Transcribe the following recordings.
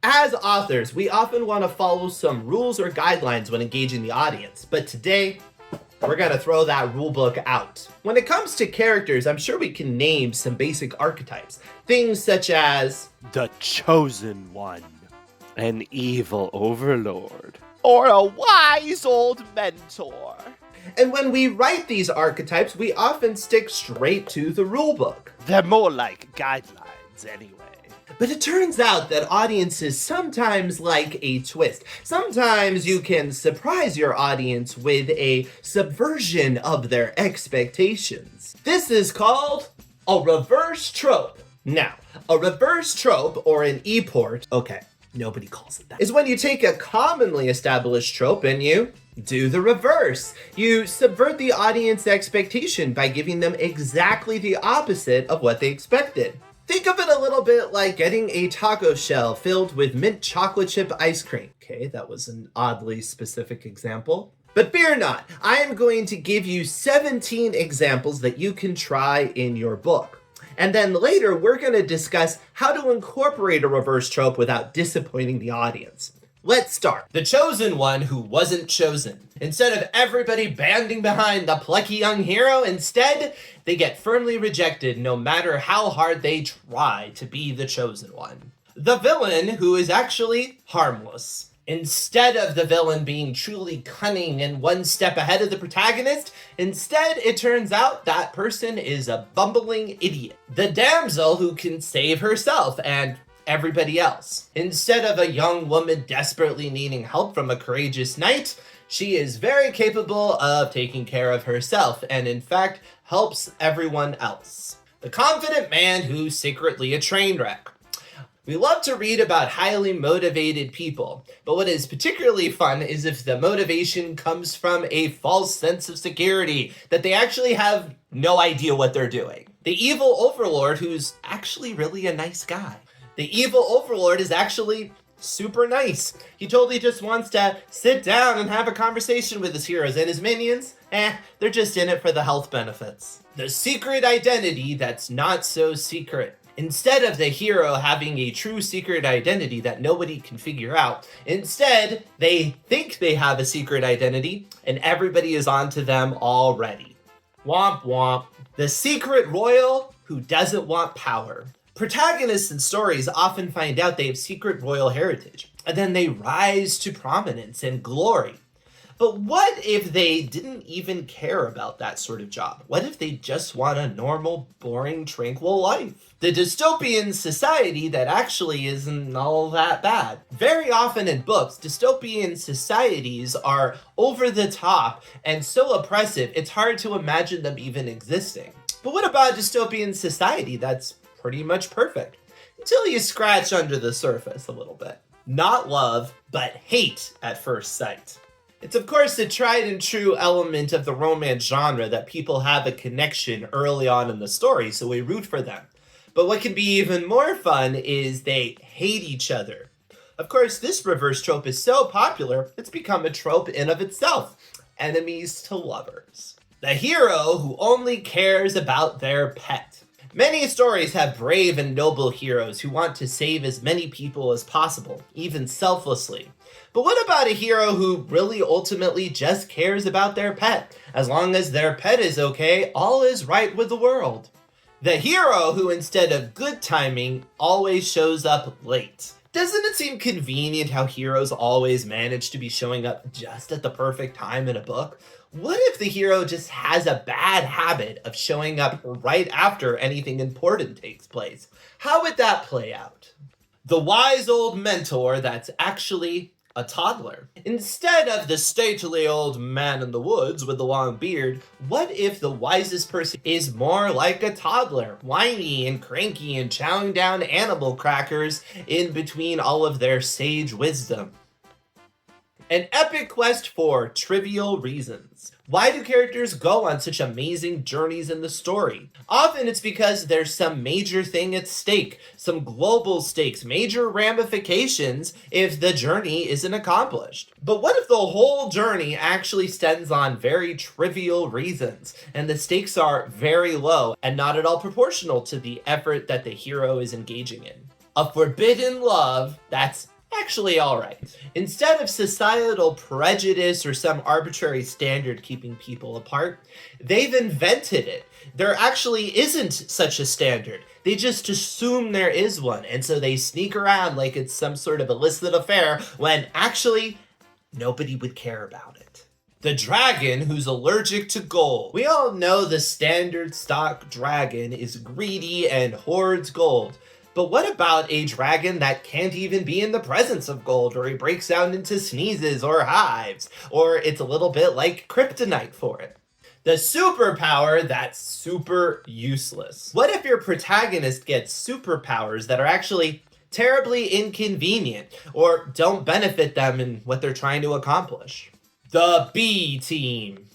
As authors, we often want to follow some rules or guidelines when engaging the audience, but today, we're gonna throw that rule book out. When it comes to characters, I'm sure we can name some basic archetypes. Things such as the chosen one, an evil overlord, or a wise old mentor. And when we write these archetypes, we often stick straight to the rulebook. They're more like guidelines anyway. But it turns out that audiences sometimes like a twist. Sometimes you can surprise your audience with a subversion of their expectations. This is called a reverse trope. Now, a reverse trope, or an e-port, okay, nobody calls it that, is when you take a commonly established trope and you do the reverse. You subvert the audience expectation by giving them exactly the opposite of what they expected. Think of it a little bit like getting a taco shell filled with mint chocolate chip ice cream. Okay, that was an oddly specific example. But fear not, I am going to give you 17 examples that you can try in your book. And then later, we're going to discuss how to incorporate a reverse trope without disappointing the audience. Let's start. The chosen one who wasn't chosen. Instead of everybody banding behind the plucky young hero, instead, they get firmly rejected no matter how hard they try to be the chosen one. The villain who is actually harmless. Instead of the villain being truly cunning and one step ahead of the protagonist, instead it turns out that person is a bumbling idiot. The damsel who can save herself and everybody else. Instead of a young woman desperately needing help from a courageous knight, she is very capable of taking care of herself and in fact helps everyone else. The confident man who's secretly a train wreck. We love to read about highly motivated people, but what is particularly fun is if the motivation comes from a false sense of security, that they actually have no idea what they're doing. The evil overlord who's actually really a nice guy. The evil overlord is actually super nice. He totally just wants to sit down and have a conversation with his heroes, and his minions, they're just in it for the health benefits. The secret identity that's not so secret. Instead of the hero having a true secret identity that nobody can figure out, instead, they think they have a secret identity, and everybody is onto them already. Womp womp. The secret royal who doesn't want power. Protagonists in stories often find out they have secret royal heritage, and then they rise to prominence and glory. But what if they didn't even care about that sort of job? What if they just want a normal, boring, tranquil life? The dystopian society that actually isn't all that bad. Very often in books, dystopian societies are over the top and so oppressive, it's hard to imagine them even existing. But what about a dystopian society that's pretty much perfect? Until you scratch under the surface a little bit. Not love, but hate at first sight. It's of course a tried and true element of the romance genre that people have a connection early on in the story, so we root for them. But what can be even more fun is they hate each other. Of course, this reverse trope is so popular, it's become a trope in of itself. Enemies to lovers. The hero who only cares about their pet. Many stories have brave and noble heroes who want to save as many people as possible, even selflessly. But what about a hero who really ultimately just cares about their pet? As long as their pet is okay, all is right with the world. The hero who, instead of good timing, always shows up late. Doesn't it seem convenient how heroes always manage to be showing up just at the perfect time in a book? What if the hero just has a bad habit of showing up right after anything important takes place? How would that play out? The wise old mentor that's actually a toddler. Instead of the stately old man in the woods with the long beard, what if the wisest person is more like a toddler, whiny and cranky and chowing down animal crackers in between all of their sage wisdom? An epic quest for trivial reasons. Why do characters go on such amazing journeys in the story? Often it's because there's some major thing at stake, some global stakes, major ramifications if the journey isn't accomplished. But what if the whole journey actually stems on very trivial reasons, and the stakes are very low and not at all proportional to the effort that the hero is engaging in? a forbidden love that's actually alright. Instead of societal prejudice or some arbitrary standard keeping people apart, they've invented it. There actually isn't such a standard. They just assume there is one, and so they sneak around like it's some sort of illicit affair when actually nobody would care about it. The dragon who's allergic to gold. We all know the standard stock dragon is greedy and hoards gold. But what about a dragon that can't even be in the presence of gold, or he breaks out into sneezes or hives, or it's a little bit like kryptonite for it? The superpower that's super useless. What if your protagonist gets superpowers that are actually terribly inconvenient or don't benefit them in what they're trying to accomplish? The B team.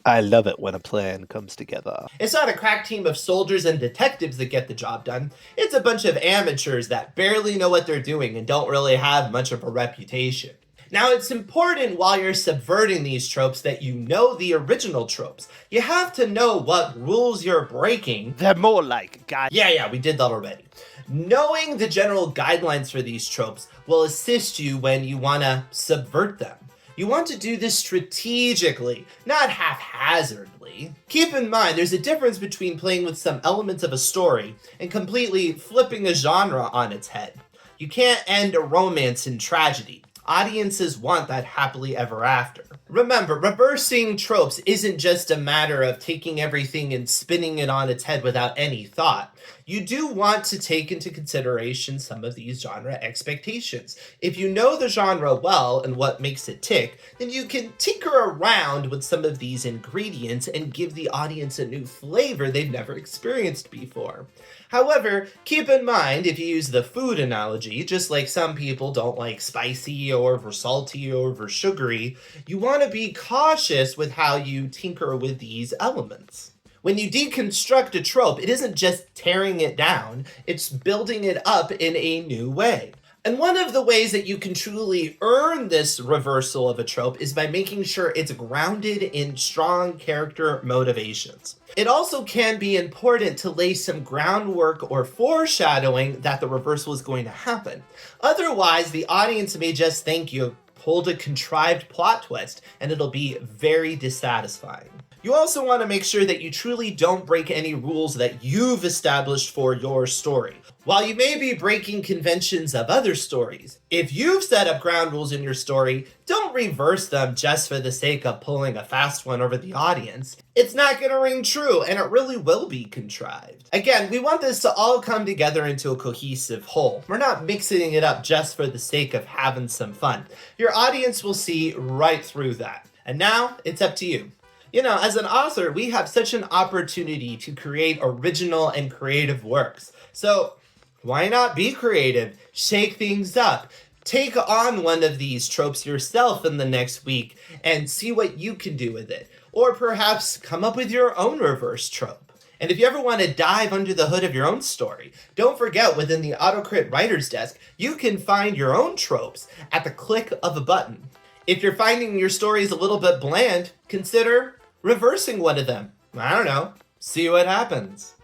I love it when a plan comes together. It's not a crack team of soldiers and detectives that get the job done. It's a bunch of amateurs that barely know what they're doing and don't really have much of a reputation. Now, it's important while you're subverting these tropes that you know the original tropes. You have to know what rules you're breaking. They're more like guys. Yeah, we did that already. Knowing the general guidelines for these tropes will assist you when you want to subvert them. You want to do this strategically, not haphazardly. Keep in mind, there's a difference between playing with some elements of a story and completely flipping a genre on its head. You can't end a romance in tragedy. Audiences want that happily ever after. Remember, reversing tropes isn't just a matter of taking everything and spinning it on its head without any thought. You do want to take into consideration some of these genre expectations. If you know the genre well and what makes it tick, then you can tinker around with some of these ingredients and give the audience a new flavor they've never experienced before. However, keep in mind, if you use the food analogy, just like some people don't like spicy or over salty or over sugary, you want to be cautious with how you tinker with these elements. When you deconstruct a trope, it isn't just tearing it down, it's building it up in a new way. And one of the ways that you can truly earn this reversal of a trope is by making sure it's grounded in strong character motivations. It also can be important to lay some groundwork or foreshadowing that the reversal is going to happen. Otherwise, the audience may just think you pulled a contrived plot twist, and it'll be very dissatisfying. You also want to make sure that you truly don't break any rules that you've established for your story. While you may be breaking conventions of other stories, if you've set up ground rules in your story, don't reverse them just for the sake of pulling a fast one over the audience. It's not going to ring true, and it really will be contrived. Again, we want this to all come together into a cohesive whole. We're not mixing it up just for the sake of having some fun. Your audience will see right through that. And now, it's up to you. You know, as an author, we have such an opportunity to create original and creative works. So why not be creative? Shake things up. Take on one of these tropes yourself in the next week and see what you can do with it. Or perhaps come up with your own reverse trope. And if you ever want to dive under the hood of your own story, don't forget within the AutoCrit Writer's Desk, you can find your own tropes at the click of a button. If you're finding your stories a little bit bland, consider reversing one of them. I don't know. See what happens.